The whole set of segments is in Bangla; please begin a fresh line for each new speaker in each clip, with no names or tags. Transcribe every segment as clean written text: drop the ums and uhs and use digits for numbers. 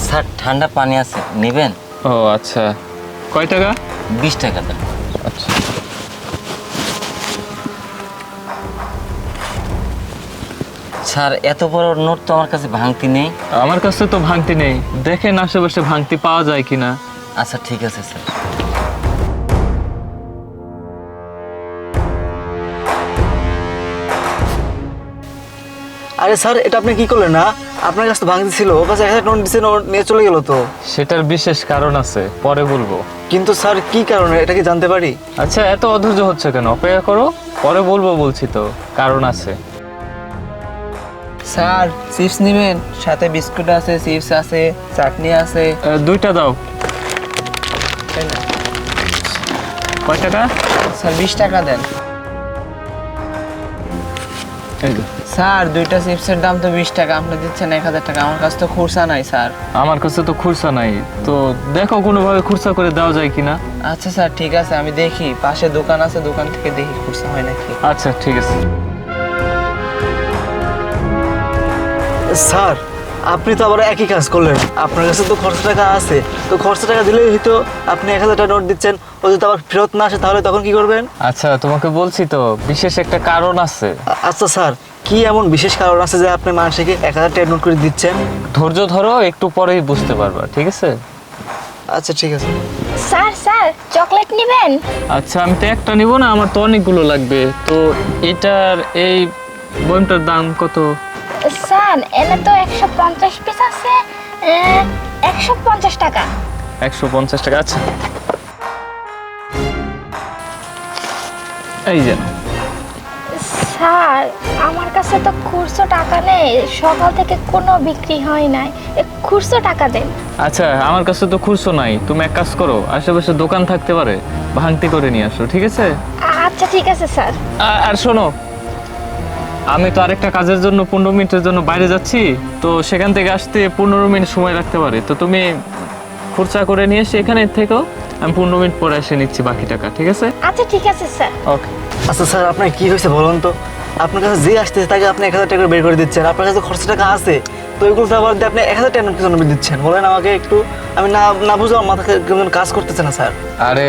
স্যার ঠান্ডা পানি আছে, নেবেন?
ও আচ্ছা, কয় টাকা?
20 টাকা দেন।
আচ্ছা
স্যার এত বড় নোট তো আমার কাছে ভাঙতি নেই।
আমার কাছে তো ভাঙতি নেই, দেখেন আশেপাশে ভাঙতি পাওয়া যায় কিনা।
আচ্ছা ঠিক আছে স্যার।
আরে স্যার, এটা আপনি কি করলেন? না আপনার কাছে তো ভাঙতি ছিল, ওর কাছে 1000 নোট দিচ্ছে, নোট নিয়ে চলে গেল তো।
সেটার বিশেষ কারণ আছে, পরে বলবো।
কিন্তু স্যার কি কারণে, এটা কি জানতে পারি?
আচ্ছা এত অধৈর্য হচ্ছে কেন, অপেক্ষা করো, পরে বলবো, বলছি তো কারণ আছে।
স্যার চিপস নেবেন? সাথে বিস্কুট আছে, চিপস আছে, চাটনি আছে।
দুইটা দাও। কয় টাকা?
স্যার 20 টাকা দেন।
এই যে।
স্যার দুইটা চিপসের দাম তো 20 টাকা, আপনি দিচ্ছেন 1000 টাকা। আমার কাছে তো খুরসা নাই স্যার।
আমার কাছে তো খুরসা নাই, তো দেখো কোনোভাবে খুরসা করে দেওয়া যায় কিনা।
আচ্ছা স্যার ঠিক আছে, আমি দেখি, পাশে দোকান আছে, দোকান থেকে দেখি খুরসা হয় নাকি।
আচ্ছা ঠিক আছে।
স্যার আপনি তো আবার একই কাজ করলেন, আপনার কাছে তো খরচা টাকা আছে, তো খরচা টাকা দিলেই হয়তো। আপনি 1000 টাকা নোট দিচ্ছেন, ও যদি আবার ফেরত না আসে তাহলে তখন কি করবেন?
আচ্ছা তোমাকে বলছি তো বিশেষ একটা কারণ আছে।
আচ্ছা স্যার, কি এমন বিশেষ কারণ আছে যে আপনি মানুষকে 1000 টাকা নোট করে দিচ্ছেন?
ধৈর্য ধরো, একটু পরেই বুঝতে পারবা, ঠিক আছে?
আচ্ছা ঠিক আছে।
স্যার চকলেট নেবেন?
আচ্ছা আমি তো একটা নিব না, আমার তো অনেকগুলো লাগবে। তো এটার এই বইমটার দাম কত?
স্যার এনে তো 150 পিস আছে, 150 টাকা।
150 টাকা। আচ্ছা এই যে।
স্যার আমার কাছে তো খুচরো টাকা নেই, সকাল থেকে কোনো বিক্রি হয় নাই, খুচরো টাকা দেন।
আচ্ছা আমার কাছে তো খুচরো নাই, তুমি এক কাজ করো, আশেপাশে দোকান থাকতে পারে, ভাঙতি করে নিয়ে আসো, ঠিক আছে?
আচ্ছা ঠিক আছে স্যার।
আর শোনো, আমি তো আরেকটা কাজের জন্য 15 মিনিটের জন্য বাইরে যাচ্ছি, তো সেখান থেকে আসতে 15 মিনিট সময় লাগতে পারে, তো তুমি খুচরা করে নিয়ে এসে এখানে থেকো, আমি 15 মিনিট পরে এসে নিচ্ছি বাকি টাকা, ঠিক আছে?
আচ্ছা ঠিক আছে স্যার।
ওকে।
আচ্ছা স্যার, আপনার কি হয়েছে বলুন তো? আপনার কাছে যে আসতেছে তাকে আপনি 1000 টাকা করে বের করে দিচ্ছেন, আপনার কাছে খরচা টাকা আছে, তো ওইগুলো তো আবার দিয়ে আপনি 1000 টাকা নোট কেন দিচ্ছেন বলেন আমাকে একটু। আমি না না বুঝলাম, আমার মাথা কেমন কাজ করতেছে না স্যার।
আরে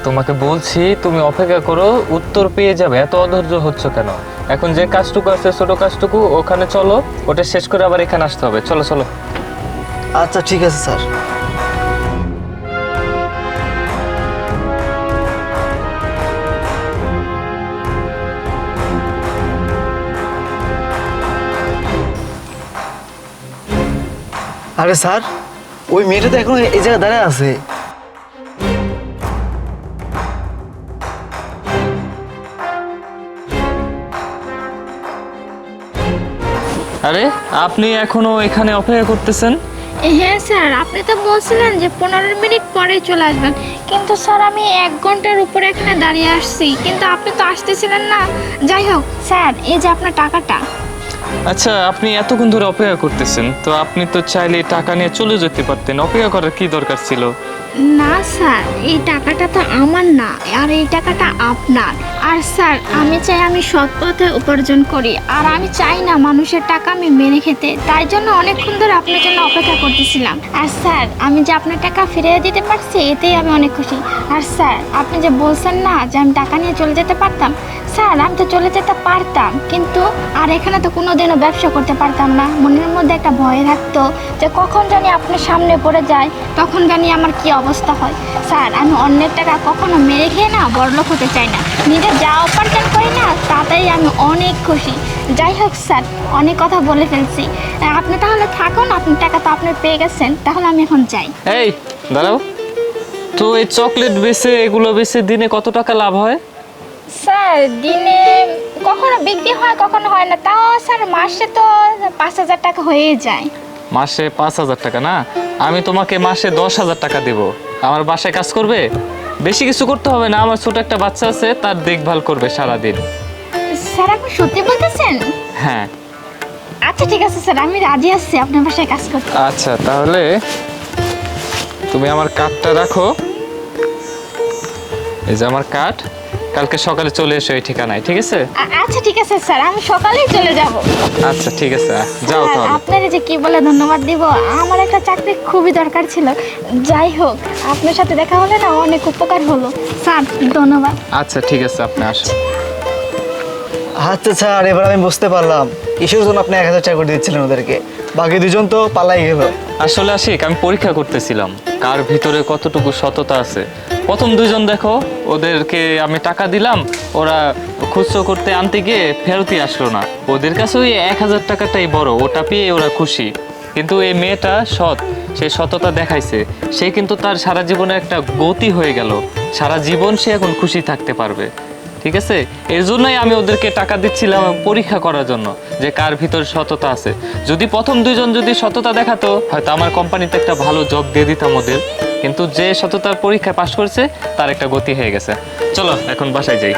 তোমাকে বলছি তুমি অপেক্ষা করো, উত্তর পেয়ে যাবে, এত অধৈর্য হচ্ছে কেন? এখন যে কাজটুকু আছে ছোট কাজটুকু, ওখানে চলো, ওটা শেষ করে আবার এখানে আসতে হবে, চলো চলো।
আচ্ছা ঠিক আছে স্যার। আরে স্যার, ওই মেয়েটা তো এখন এই জায়গায় দাঁড়ায় আছে।
আরে আপনি এখনো এখানে অপেক্ষা করতেছেন?
হ্যাঁ স্যার, আপনি তো বলছিলেন যে 15 মিনিট পরে চলে আসবেন, কিন্তু স্যার আমি 1 ঘন্টার উপরে এখানে দাঁড়িয়ে আসছি, কিন্তু আপনি তো আসতেছিলেন না। যাই হোক স্যার, এই যে আপনার টাকাটা।
আচ্ছা আপনি এতক্ষণ ধরে অপেক্ষা করতেছেন, তো আপনি তো চাইলে টাকা নিয়ে চলে যেতে পারতেন, অপেক্ষা করার কি দরকার ছিল?
না স্যার, এই টাকাটা তো আমার না, আর এই টাকাটা আপনার। আর স্যার আমি চাই আমি সৎ পথে উপার্জন করি, আর আমি চাই না মানুষের টাকা আমি মেরে খেতে, তাই জন্য অনেকক্ষণ ধরে আপনার জন্য অপেক্ষা করতেছিলাম। আর স্যার আমি যে আপনার টাকা ফিরিয়ে দিতে পারছি, এতেই আমি অনেক খুশি। আর স্যার আপনি যে বলছেন না যে আমি টাকা নিয়ে চলে যেতে পারতাম, স্যার আমি তো চলে যেতে পারতাম, কিন্তু আর এখানে তো কোনোদিনও ব্যবসা করতে পারতাম না। মনের মধ্যে একটা ভয় থাকতো যে কখন জানি আপনার সামনে পড়ে যায়, তখন জানি আমার কি অবস্থা হয়। স্যার আমি অন্যের টাকা কখনো মেরে খেয়ে না বড়লোক হতে চাই না, নিজে যা উপার্জন করি না তাতেই আমি অনেক খুশি। যাই হোক স্যার, অনেক কথা বলে ফেলছি, আপনি তাহলে থাকুন, আপনার টাকা তো আপনি পেয়ে গেছেন, তাহলে আমি এখন যাই।
এই দাঁড়াও তো, এই চকলেট বেচে এগুলো বেচে দিনে কত টাকা লাভ হয়?
স্যার দিনে কখনো বিক্রি হয় কখনো হয় না, তাও স্যার মাসে তো 5000 টাকা হয়ে যায়।
মাসে 5000 টাকা না, আমি তোমাকে মাসে 10,000 টাকা দেব, আমার বাসায় কাজ করবে, বেশি কিছু করতে হবে না, আমার ছোট একটা বাচ্চা আছে, তার দেখভাল করবে সারাদিন।
স্যার আপনি সত্যি বলতেছেন?
হ্যাঁ।
আচ্ছা ঠিক আছে স্যার, আমি রাজি আছি আপনার বাসায় কাজ করতে।
আচ্ছা তাহলে তুমি আমার কার্ডটা রাখো, এই যে আমার কার্ড, কালকে সকালে চলে এসো এই ঠিকানায়, ঠিক আছে?
আচ্ছা ঠিক আছে স্যার, আমি সকালেই চলে যাব।
আচ্ছা ঠিক আছে, যাও
স্যার,
তাহলে।
আপনার যে কি বলে ধন্যবাদ দিব, আমার একটা চাকরি খুবই দরকার ছিল। যাই হোক, আপনার সাথে দেখা হলে না অনেক উপকার হলো। স্যার ধন্যবাদ।
আচ্ছা ঠিক আছে, আপনি আসেন।
আচ্ছা স্যার, এবার আমি বুঝতে পারলাম কিসের জন্য আপনি 1000 টাকা করে দিচ্ছিলেন ওদেরকে। বাকি দুজন তো পালাই গেল।
আসলে আশিক, আমি পরীক্ষা করতেছিলাম কার ভিতরে কতটুকু সততা আছে। প্রথম দুইজন দেখো, ওদেরকে আমি টাকা দিলাম, ওরা খুচরো করতে আনতে গিয়ে ফেরতই আসলো না। ওদের কাছে ওই 1000 টাকাটাই বড়, ওটা পেয়ে ওরা খুশি। কিন্তু এই মেয়েটা সৎ, সে সততা দেখাইছে, সে কিন্তু তার সারা জীবনে একটা গতি হয়ে গেল। সারা জীবন সে এখন খুশি থাকতে পারবে, ঠিক আছে? এর জন্যই আমি ওদেরকে টাকা দিচ্ছিলাম পরীক্ষা করার জন্য, যে কার ভিতর সততা আছে। যদি প্রথম দুইজন যদি সততা দেখাতো, হয়তো আমার কোম্পানিতে একটা ভালো জব দিয়ে দিতাম ওদের। কিন্তু যে সততার পরীক্ষায় পাশ করছে, তার একটা গতি হয়ে গেছে। চলো এখন বাসায় যাই।